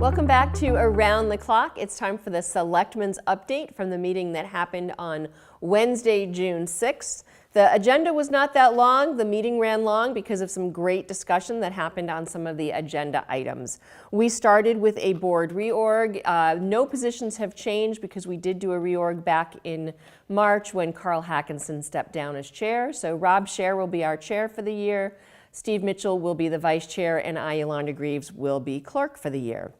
Welcome back to Around the Clock. It's time for the Selectmen's update from the meeting that happened on Wednesday, June 6th. The agenda was not that long. The meeting ran long because of some great discussion that happened on some of the agenda items. We started with a board reorg. No positions have changed because we did do a reorg back in March when Carl Hackinson stepped down as chair. So Rob Scher will be our chair for the year. Steve Mitchell will be the vice chair, and I, Yolanda Greaves, will be clerk for the year.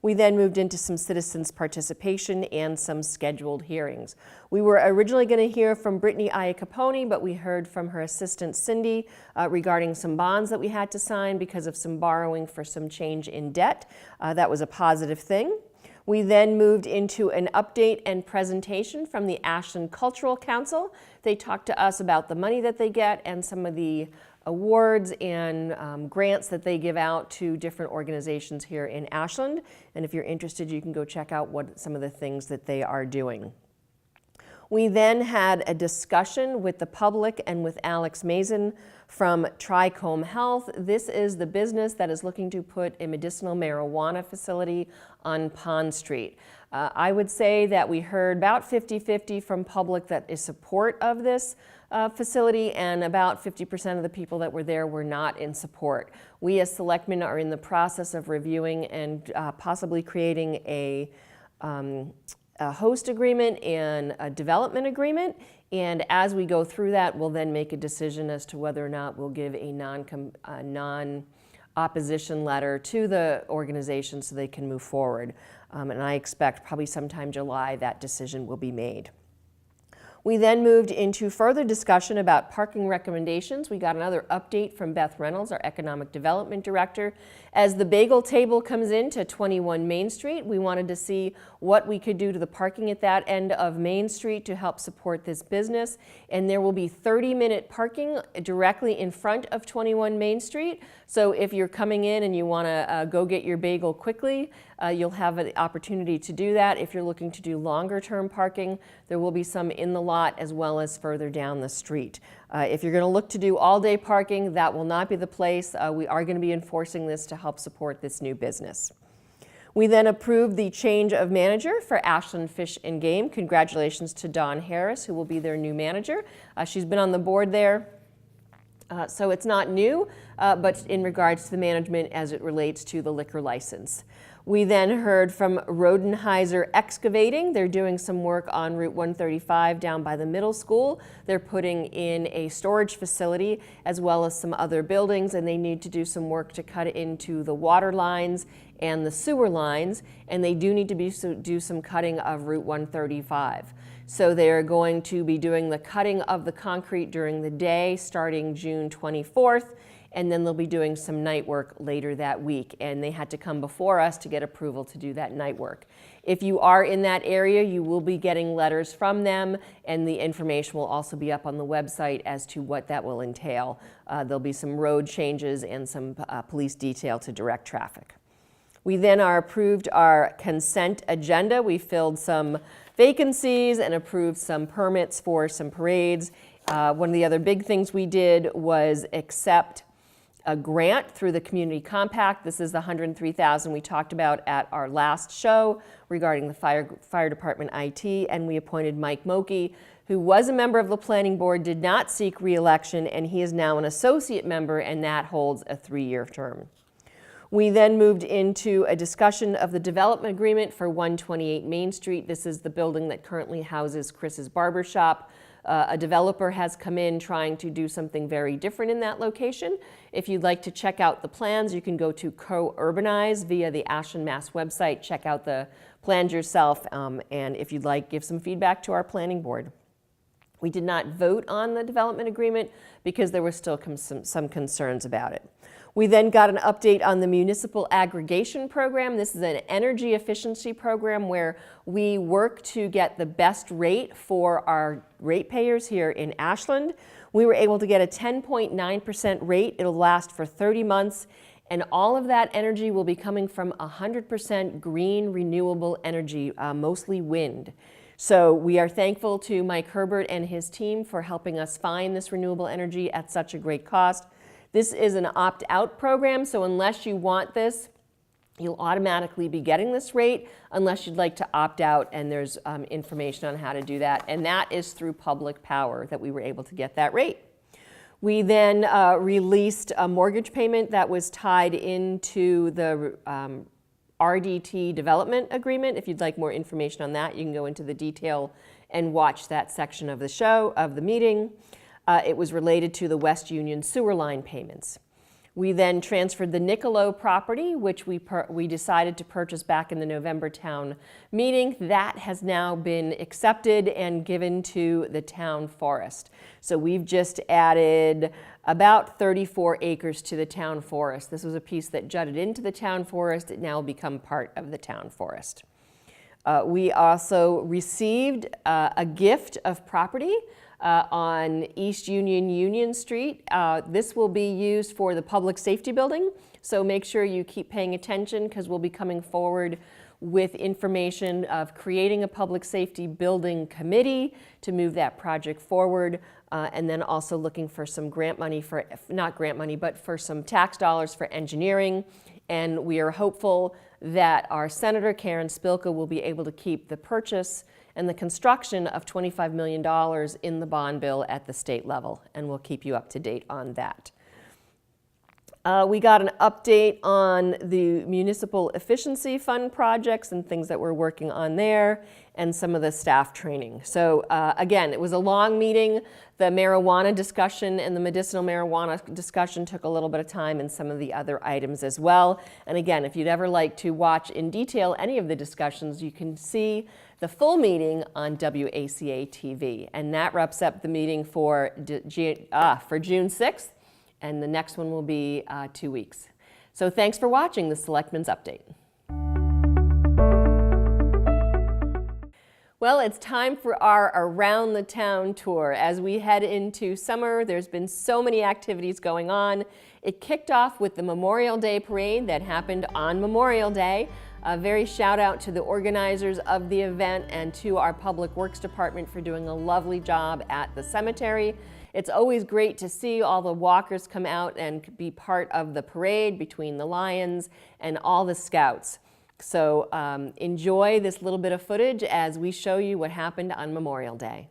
We then moved into some citizens' participation and some scheduled hearings. We were originally going to hear from Brittany Iacopone, but we heard from her assistant Cindy regarding some bonds that we had to sign because of some borrowing for some change in debt. That was a positive thing. We then moved into an update and presentation from the Ashland Cultural Council. They talked to us about the money that they get and some of the awards and grants that they give out to different organizations here in Ashland. And if you're interested, you can go check out what some of the things that they are doing. We then had a discussion with the public and with Alex Mason from Trichome Health. This is the business that is looking to put a medicinal marijuana facility on Pond Street. I would say that we heard about 50-50 from public that is support of this facility, and about 50% of the people that were there were not in support. We as selectmen are in the process of reviewing and possibly creating a host agreement and a development agreement, and as we go through that, we'll then make a decision as to whether or not we'll give a non-opposition letter to the organization so they can move forward. And I expect probably sometime July that decision will be made. We then moved into further discussion about parking recommendations. We got another update from Beth Reynolds, our Economic Development Director. As the bagel table comes into 21 Main Street, we wanted to see what we could do to the parking at that end of Main Street to help support this business. And there will be 30-minute parking directly in front of 21 Main Street. So if you're coming in and you want to go get your bagel quickly, you'll have an opportunity to do that. If you're looking to do longer-term parking, there will be some in the lot as well as further down the street. If you're going to look to do all-day parking, that will not be the place. We are going to be enforcing this to help support this new business. We then approved the change of manager for Ashland Fish and Game. Congratulations to Dawn Harris, who will be their new manager. She's been on the board there. So it's not new, but in regards to the management as it relates to the liquor license. We then heard from Rodenheiser Excavating. They're doing some work on Route 135 down by the middle school. They're putting in a storage facility as well as some other buildings, and they need to do some work to cut into the water lines and the sewer lines, and they do need to do some cutting of Route 135. So they're going to be doing the cutting of the concrete during the day starting June 24th, and then they'll be doing some night work later that week. And they had to come before us to get approval to do that night work. If you are in that area, you will be getting letters from them, and the information will also be up on the website as to what that will entail. There'll be some road changes and some police detail to direct traffic. We then approved our consent agenda. We filled some vacancies and approved some permits for some parades. One of the other big things we did was accept a grant through the Community Compact. This is the $103,000 we talked about at our last show regarding the fire department IT, and we appointed Mike Moki, who was a member of the planning board, did not seek re-election, and he is now an associate member, and that holds a 3-year term. We then moved into a discussion of the development agreement for 128 Main Street. This is the building that currently houses Chris's Barbershop. A developer has come in trying to do something very different in that location. If you'd like to check out the plans, you can go to Co-Urbanize via the Ashland, Mass website, check out the plans yourself, and if you'd like, give some feedback to our planning board. We did not vote on the development agreement because there were still some concerns about it. We then got an update on the municipal aggregation program. This is an energy efficiency program where we work to get the best rate for our ratepayers here in Ashland. We were able to get a 10.9% rate. It'll last for 30 months, and all of that energy will be coming from 100% green renewable energy, mostly wind. So we are thankful to Mike Herbert and his team for helping us find this renewable energy at such a great cost. This is an opt-out program, so unless you want this, You'll automatically be getting this rate unless you'd like to opt out, and there's information on how to do that. And that is through public power that we were able to get that rate. We then released a mortgage payment that was tied into the RDT development agreement. If you'd like more information on that, you can go into the detail and watch that section of the show, of the meeting. It was related to the West Union sewer line payments. We then transferred the Niccolo property, which we decided to purchase back in the November town meeting. That has now been accepted and given to the town forest. So we've just added about 34 acres to the town forest. This was a piece that jutted into the town forest. It now will become part of the town forest. We also received a gift of property on East Union Street. This will be used for the public safety building, so make sure you keep paying attention because we'll be coming forward with information of creating a public safety building committee to move that project forward, and then also looking for some grant money for, not grant money, but for some tax dollars for engineering. And we are hopeful that our Senator Karen Spilka will be able to keep the purchase and the construction of $25 million in the bond bill at the state level, and we'll keep you up to date on that. We got an update on the municipal efficiency fund projects and things that we're working on there, and some of the staff training. So again, it was a long meeting. The marijuana discussion and the medicinal marijuana discussion took a little bit of time, and some of the other items as well. And again, if you'd ever like to watch in detail any of the discussions, you can see the full meeting on WACA-TV. And that wraps up the meeting for June 6th, and the next one will be 2 weeks. So thanks for watching the Selectmen's Update. Well, it's time for our Around the Town tour. As we head into summer, there's been so many activities going on. It kicked off with the Memorial Day Parade that happened on Memorial Day. A very shout out to the organizers of the event and to our Public Works Department for doing a lovely job at the cemetery. It's always great to see all the walkers come out and be part of the parade between the Lions and all the scouts. So enjoy this little bit of footage as we show you what happened on Memorial Day.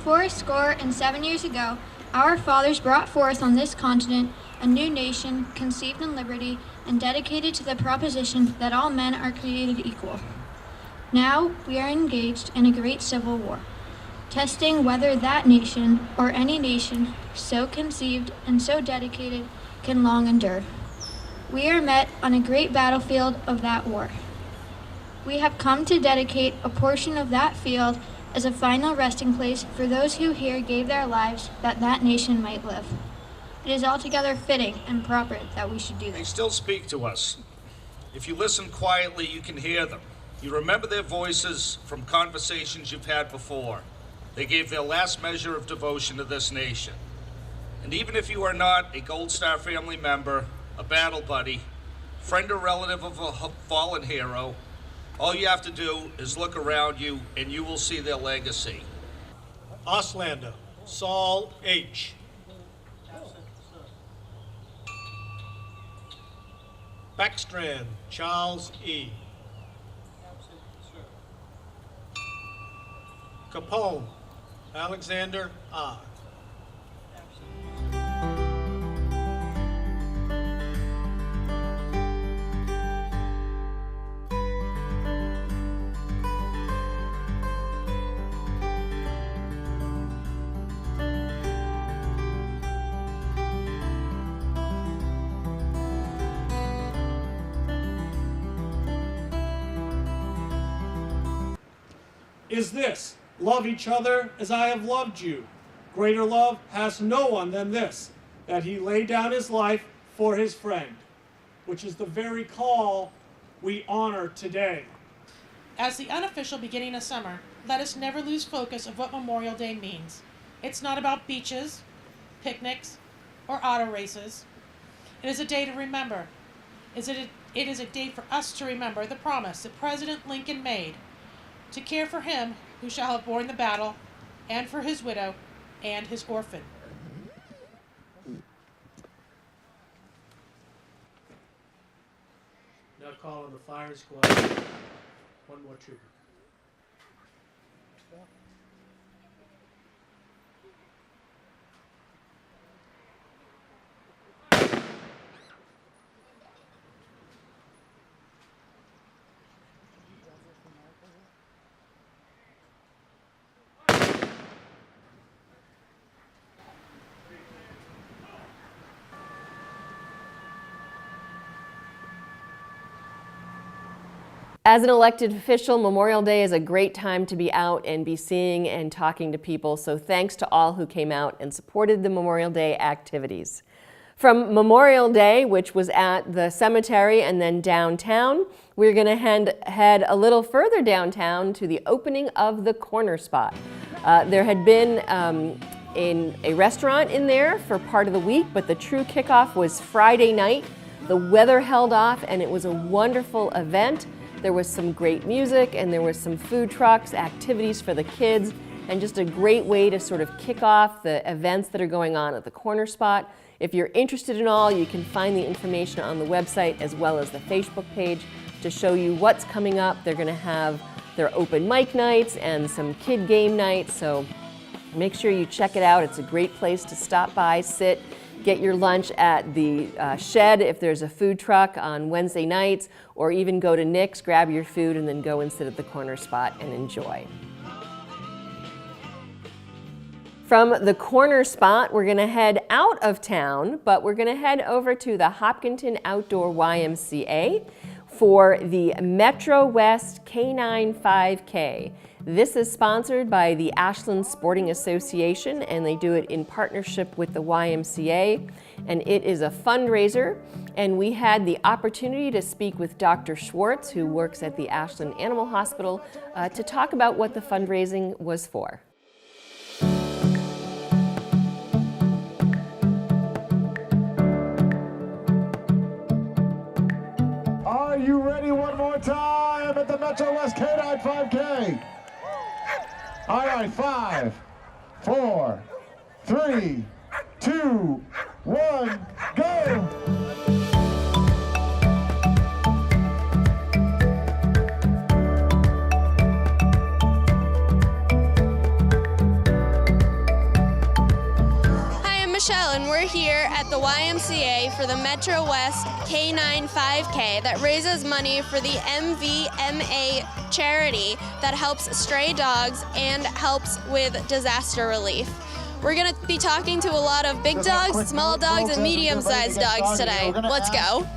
77 years ago, our fathers brought forth on this continent a new nation conceived in liberty and dedicated to the proposition that all men are created equal. Now we are engaged in a great civil war, testing whether that nation or any nation so conceived and so dedicated can long endure. We are met on a great battlefield of that war. We have come to dedicate a portion of that field as a final resting place for those who here gave their lives that that nation might live. It is altogether fitting and proper that we should do this. They still speak to us. If you listen quietly, you can hear them. You remember their voices from conversations you've had before. They gave their last measure of devotion to this nation. And even if you are not a Gold Star family member, a battle buddy, friend or relative of a fallen hero, all you have to do is look around you and you will see their legacy. Oslander, Saul H. Backstrand, Charles E. Capone, Alexander R. Is this, love each other as I have loved you. Greater love has no one than this, that he laid down his life for his friend, which is the very call we honor today. As the unofficial beginning of summer, let us never lose focus of what Memorial Day means. It's not about beaches, picnics, or auto races. It is a day to remember. It is a day for us to remember the promise that President Lincoln made to care for him who shall have borne the battle, and for his widow and his orphan. Now call on the fire squad. One more trooper. As an elected official, Memorial Day is a great time to be out and be seeing and talking to people, so thanks to all who came out and supported the Memorial Day activities. From Memorial Day, which was at the cemetery and then downtown, we're going to head a little further downtown to the opening of the Corner Spot. There had been in a restaurant in there for part of the week, but the true kickoff was Friday night. The weather held off and it was a wonderful event. There was some great music and there was some food trucks, activities for the kids, and just a great way to sort of kick off the events that are going on at the Corner Spot. If you're interested in all, you can find the information on the website as well as the Facebook page to show you what's coming up. They're going to have their open mic nights and some kid game nights, so make sure you check it out. It's a great place to stop by, sit, get your lunch at the shed if there's a food truck on Wednesday nights, or even go to Nick's, grab your food, and then go and sit at the Corner Spot and enjoy. From the Corner Spot, we're going to head out of town, but we're going to head over to the Hopkinton Outdoor YMCA for the Metro West K9 5K. This is sponsored by the Ashland Sporting Association, and they do it in partnership with the YMCA, and it is a fundraiser. And we had the opportunity to speak with Dr. Schwartz, who works at the Ashland Animal Hospital, to talk about what the fundraising was for. Are you ready one more time at the Metro West K9 5K? All right, 5, 4, 3, 2, 1, go! Michelle, and we're here at the YMCA for the Metro West K9 5K that raises money for the MVMA charity that helps stray dogs and helps with disaster relief. We're going to be talking to a lot of big dogs, small dogs, and medium-sized dogs today. Let's go.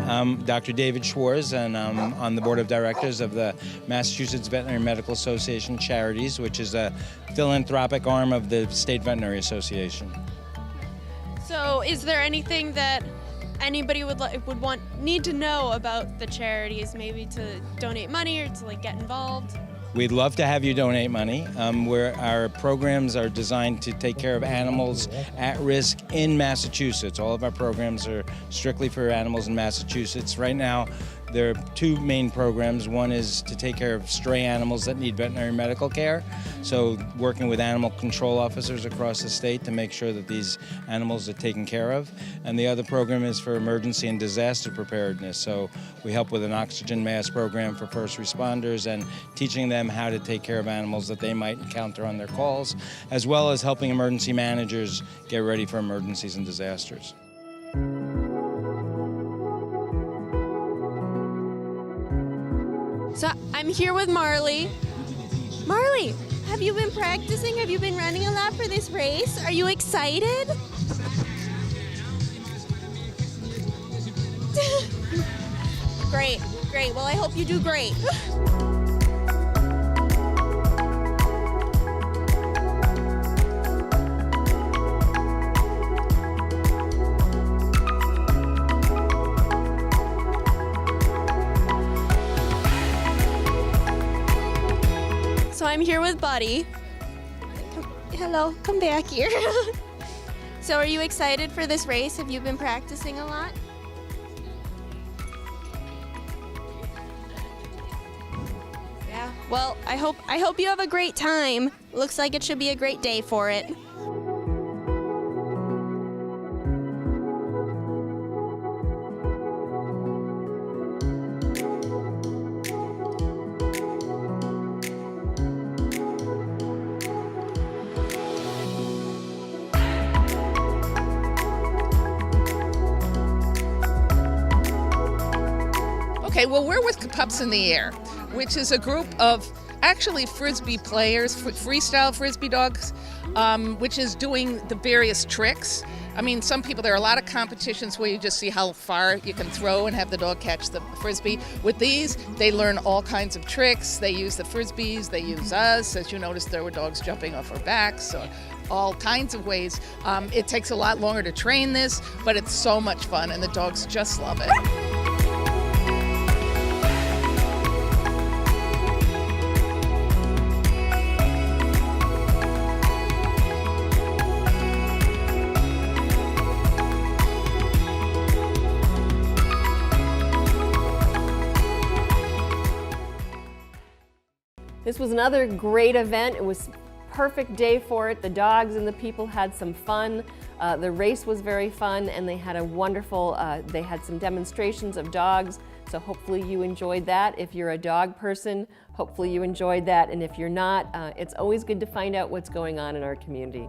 I'm Dr. David Schwartz, and I'm on the board of directors of the Massachusetts Veterinary Medical Association Charities, which is a philanthropic arm of the State Veterinary Association. So is there anything that anybody would need to know about the charities, maybe to donate money or to get involved? We'd love to have you donate money. Where our programs are designed to take care of animals at risk in Massachusetts. All of our programs are strictly for animals in Massachusetts. Right now, there are two main programs. One is to take care of stray animals that need veterinary medical care. So working with animal control officers across the state to make sure that these animals are taken care of. And the other program is for emergency and disaster preparedness. So we help with an oxygen mask program for first responders and teaching them how to take care of animals that they might encounter on their calls, as well as helping emergency managers get ready for emergencies and disasters. So I'm here with Marley. Marley, have you been practicing? Have you been running a lot for this race? Are you excited? Great, great. Well, I hope you do great. So I'm here with Buddy. Hello, come back here. So are you excited for this race? Have you been practicing a lot? Yeah. Well, I hope you have a great time. Looks like it should be a great day for it. Okay, well, we're with Pups in the Air, which is a group of actually Frisbee players, freestyle Frisbee dogs, which is doing the various tricks. I mean, there are a lot of competitions where you just see how far you can throw and have the dog catch the Frisbee. With these, they learn all kinds of tricks. They use the Frisbees, they use us. As you noticed, there were dogs jumping off our backs, so all kinds of ways. It takes a lot longer to train this, but it's so much fun, and the dogs just love it. This was another great event. It was a perfect day for it. The dogs and the people had some fun. The race was very fun, and they had a wonderful, they had some demonstrations of dogs, so hopefully you enjoyed that. If you're a dog person, hopefully you enjoyed that, and if you're not, it's always good to find out what's going on in our community.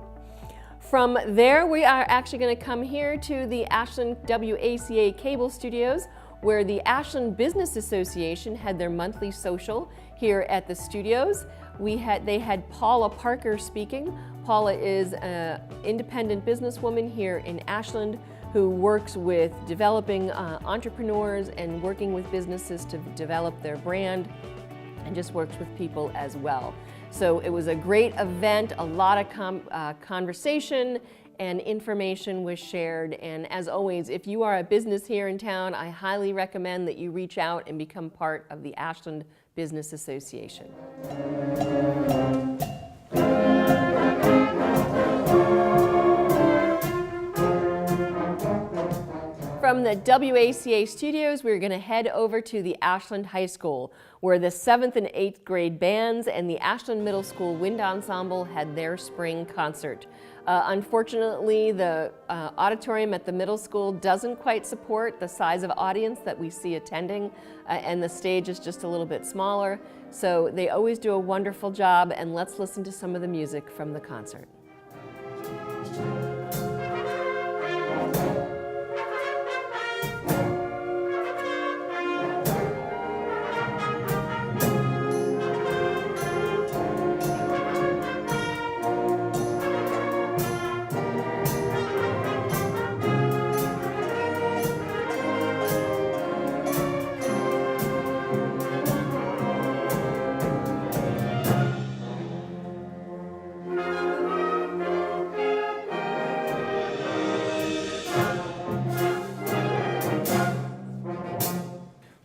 From there, we are actually going to come here to the Ashland WACA cable studios, where the Ashland Business Association had their monthly social here at the studios. They had Paula Parker speaking. Paula is an independent businesswoman here in Ashland who works with developing entrepreneurs and working with businesses to develop their brand, and just works with people as well. So it was a great event, a lot of conversation and information was shared. And as always, if you are a business here in town, I highly recommend that you reach out and become part of the Ashland Business Association. From the WACA studios, we're going to head over to the Ashland High School, where the 7th and 8th grade bands and the Ashland Middle School Wind Ensemble had their spring concert. Unfortunately, the auditorium at the middle school doesn't quite support the size of audience that we see attending, and the stage is just a little bit smaller. So they always do a wonderful job, and let's listen to some of the music from the concert.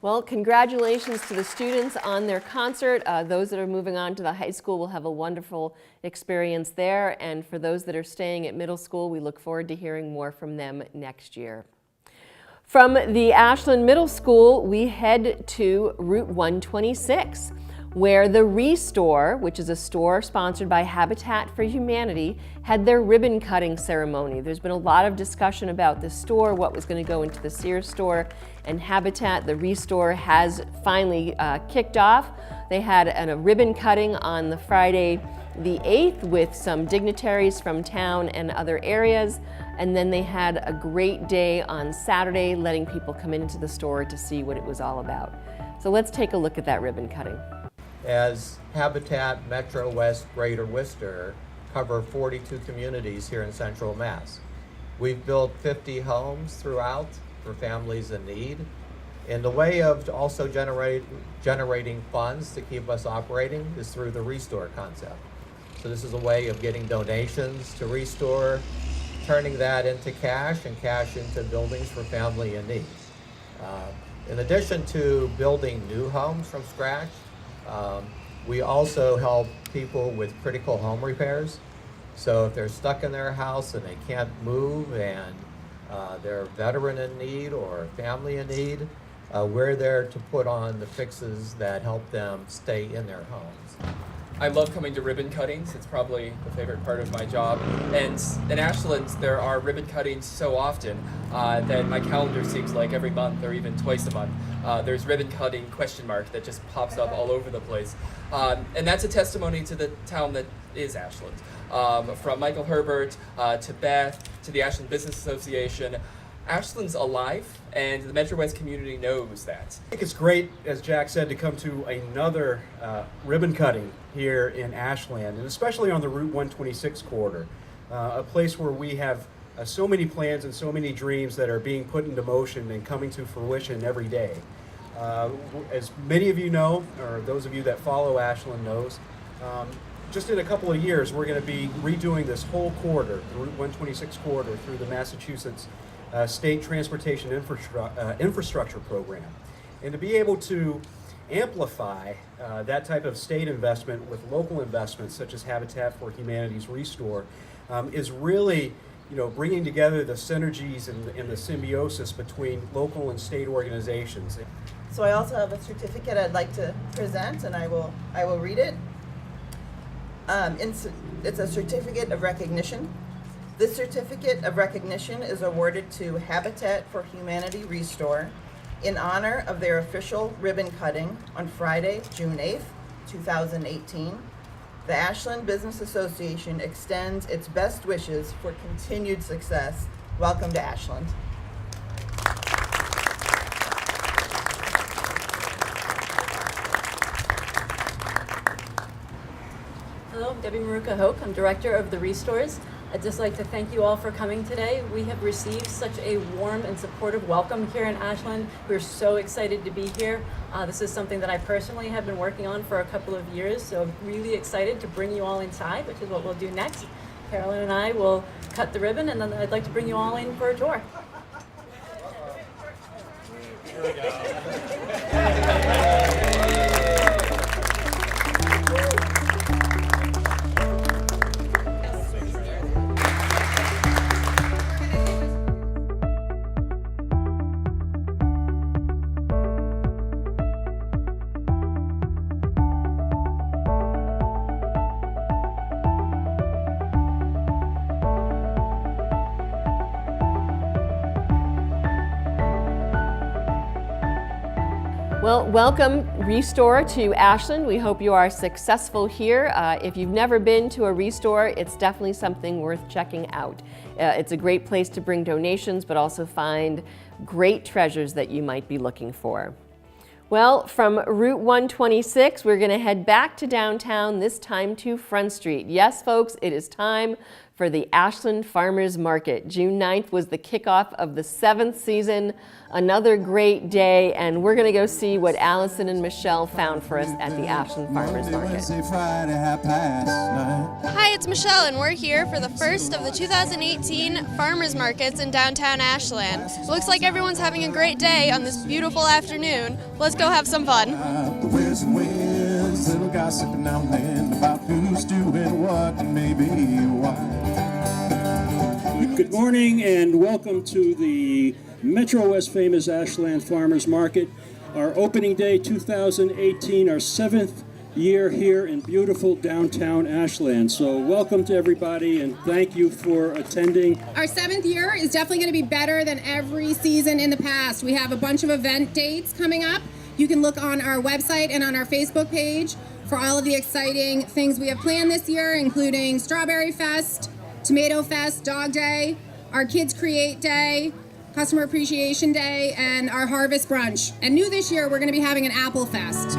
Well, congratulations to the students on their concert. Those that are moving on to the high school will have a wonderful experience there. And for those that are staying at middle school, we look forward to hearing more from them next year. From the Ashland Middle School, we head to Route 126, where the Restore, which is a store sponsored by Habitat for Humanity, had their ribbon cutting ceremony. There's been a lot of discussion about this store, what was going to go into the Sears store, and Habitat, the Restore, has finally kicked off. They had a ribbon cutting on the Friday the 8th with some dignitaries from town and other areas, and then they had a great day on Saturday letting people come into the store to see what it was all about. So let's take a look at that ribbon cutting. As Habitat Metro West Greater Worcester cover 42 communities here in Central Mass. We've built 50 homes throughout for families in need. And the way of also generating funds to keep us operating is through the Restore concept. So this is a way of getting donations to Restore, turning that into cash and cash into buildings for family in need. In addition to building new homes from scratch, we also help people with critical home repairs. So if they're stuck in their house and they can't move and they're a veteran in need or a family in need, we're there to put on the fixes that help them stay in their homes. I love coming to ribbon cuttings. It's probably the favorite part of my job. And in Ashland, there are ribbon cuttings so often that my calendar seems like every month or even twice a month. There's ribbon cutting ? That just pops up all over the place. And that's a testimony to the town that is Ashland. From Michael Herbert to Beth to the Ashland Business Association, Ashland's alive, and the Metro West community knows that. I think it's great, as Jack said, to come to another ribbon cutting here in Ashland, and especially on the Route 126 corridor, a place where we have so many plans and so many dreams that are being put into motion and coming to fruition every day. As many of you know, or those of you that follow Ashland knows, just in a couple of years, we're going to be redoing this whole corridor, the Route 126 corridor, through the Massachusetts State Transportation Infrastructure Program. And to be able to amplify that type of state investment with local investments such as Habitat for Humanity's Restore is really, bringing together the synergies and the symbiosis between local and state organizations. So I also have a certificate I'd like to present, and I will read it. It's a certificate of recognition. This certificate of recognition is awarded to Habitat for Humanity Restore in honor of their official ribbon cutting on Friday, June 8th, 2018. The Ashland Business Association extends its best wishes for continued success. Welcome to Ashland. Hello, I'm Debbie Maruka Hoke. I'm Director of the Restores. I'd just like to thank you all for coming today. We have received such a warm and supportive welcome here in Ashland. We're so excited to be here. This is something that I personally have been working on for a couple of years, so I'm really excited to bring you all inside, which is what we'll do next. Carolyn and I will cut the ribbon, and then I'd like to bring you all in for a tour. Here we go. Well, welcome, Restore, to Ashland. We hope you are successful here. If you've never been to a Restore, it's definitely something worth checking out. It's a great place to bring donations, but also find great treasures that you might be looking for. Well, from Route 126, we're going to head back to downtown, this time to Front Street. Yes, folks, it is time for the Ashland Farmers Market. June 9th was the kickoff of the 7th season. Another great day, and we're going to go see what Allison and Michelle found for us at the Ashland Farmers Market. Hi, it's Michelle, and we're here for the first of the 2018 Farmers Markets in downtown Ashland. Looks like everyone's having a great day on this beautiful afternoon. Let's go have some fun. Little gossip now and then about who's doing what and maybe why. Good morning and welcome to the Metro West famous Ashland Farmers Market. Our opening day 2018, our 7th year here in beautiful downtown Ashland. So welcome to everybody and thank you for attending. Our 7th year is definitely going to be better than every season in the past. We have a bunch of event dates coming up. You can look on our website and on our Facebook page for all of the exciting things we have planned this year, including Strawberry Fest, Tomato Fest, Dog Day, our Kids Create Day, Customer Appreciation Day, and our Harvest Brunch. And new this year, we're going to be having an Apple Fest.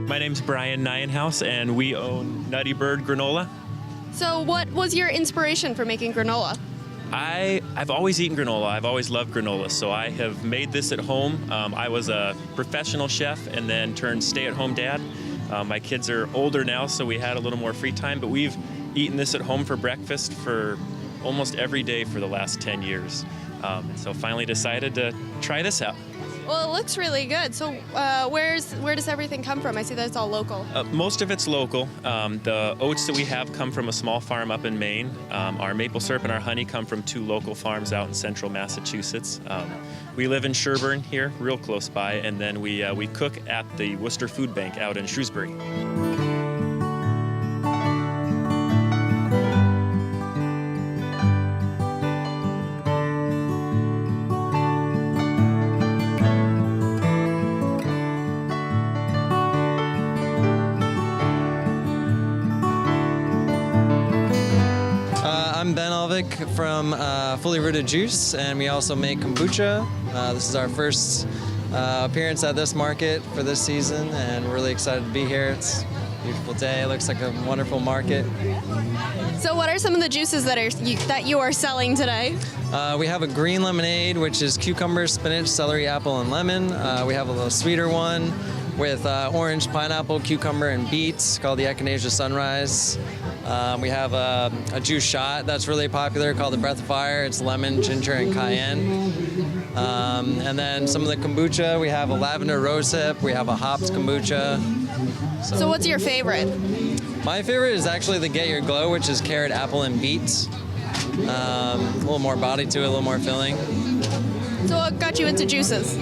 My name's Brian Nienhouse, and we own Nutty Bird Granola. So what was your inspiration for making granola? I've always eaten granola. I've always loved granola, so I have made this at home. I was a professional chef and then turned stay-at-home dad. My kids are older now, so we had a little more free time, but we've eaten this at home for breakfast for almost every day for the last 10 years. And so finally decided to try this out. Well, it looks really good. So where does everything come from? I see that it's all local. Most of it's local. The oats that we have come from a small farm up in Maine. Our maple syrup and our honey come from 2 local farms out in central Massachusetts. We live in Sherburne here, real close by, and then we cook at the Worcester Food Bank out in Shrewsbury. I'm Ben Alvik from Fully Rooted Juice, and we also make kombucha. This is our first appearance at this market for this season, and we're really excited to be here. It's a beautiful day. It looks like a wonderful market. So what are some of the juices that you are selling today? We have a green lemonade, which is cucumber, spinach, celery, apple, and lemon. We have a little sweeter one with orange, pineapple, cucumber, and beets called the Echinacea Sunrise. We have a juice shot that's really popular called the Breath of Fire. It's lemon, ginger, and cayenne. And then some of the kombucha, we have a lavender rosehip, we have a hopped kombucha. So what's your favorite? My favorite is actually the Get Your Glow, which is carrot, apple, and beets. A little more body to it, a little more filling. So what got you into juices?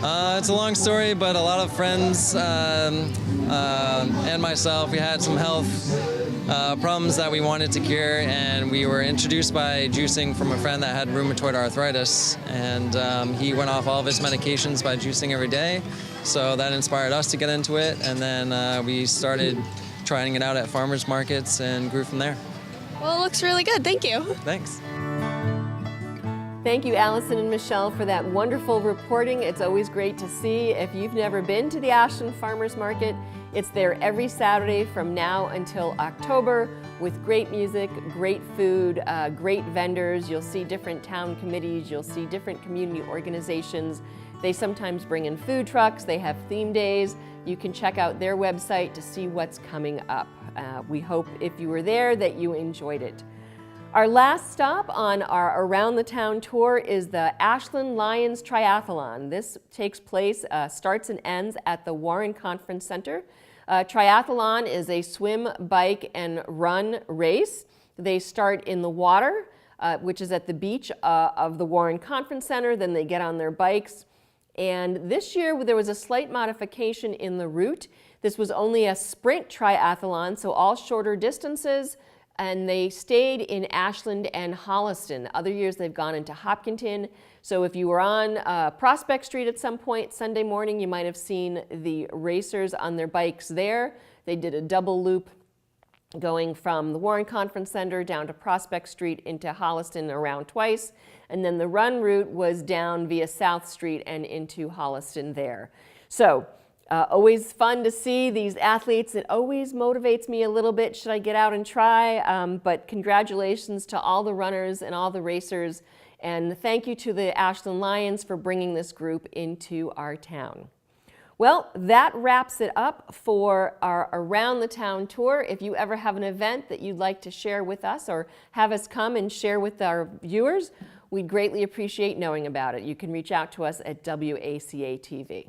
It's a long story, but a lot of friends and myself, we had some health problems that we wanted to cure, and we were introduced by juicing from a friend that had rheumatoid arthritis, and he went off all of his medications by juicing every day, so that inspired us to get into it, and then we started trying it out at farmers markets and grew from there. Well, it looks really good. Thank you. Thanks. Thank you, Allison and Michelle, for that wonderful reporting. It's always great to see. If you've never been to the Ashland Farmers Market, it's there every Saturday from now until October with great music, great food, great vendors. You'll see different town committees. You'll see different community organizations. They sometimes bring in food trucks. They have theme days. You can check out their website to see what's coming up. We hope if you were there that you enjoyed it. Our last stop on our Around the Town tour is the Ashland Lions Triathlon. This takes place, starts and ends at the Warren Conference Center. Triathlon is a swim, bike, and run race. They start in the water, which is at the beach of the Warren Conference Center. Then they get on their bikes. And this year there was a slight modification in the route. This was only a sprint triathlon, so all shorter distances. And they stayed in Ashland and Holliston. Other years they've gone into Hopkinton. So if you were on Prospect Street at some point Sunday morning, you might have seen the racers on their bikes there. They did a double loop going from the Warren Conference Center down to Prospect Street into Holliston around twice. And then the run route was down via South Street and into Holliston there. So always fun to see these athletes. It always motivates me a little bit. Should I get out and try? But congratulations to all the runners and all the racers. And thank you to the Ashland Lions for bringing this group into our town. Well, that wraps it up for our Around the Town tour. If you ever have an event that you'd like to share with us or have us come and share with our viewers, we'd greatly appreciate knowing about it. You can reach out to us at WACA-TV.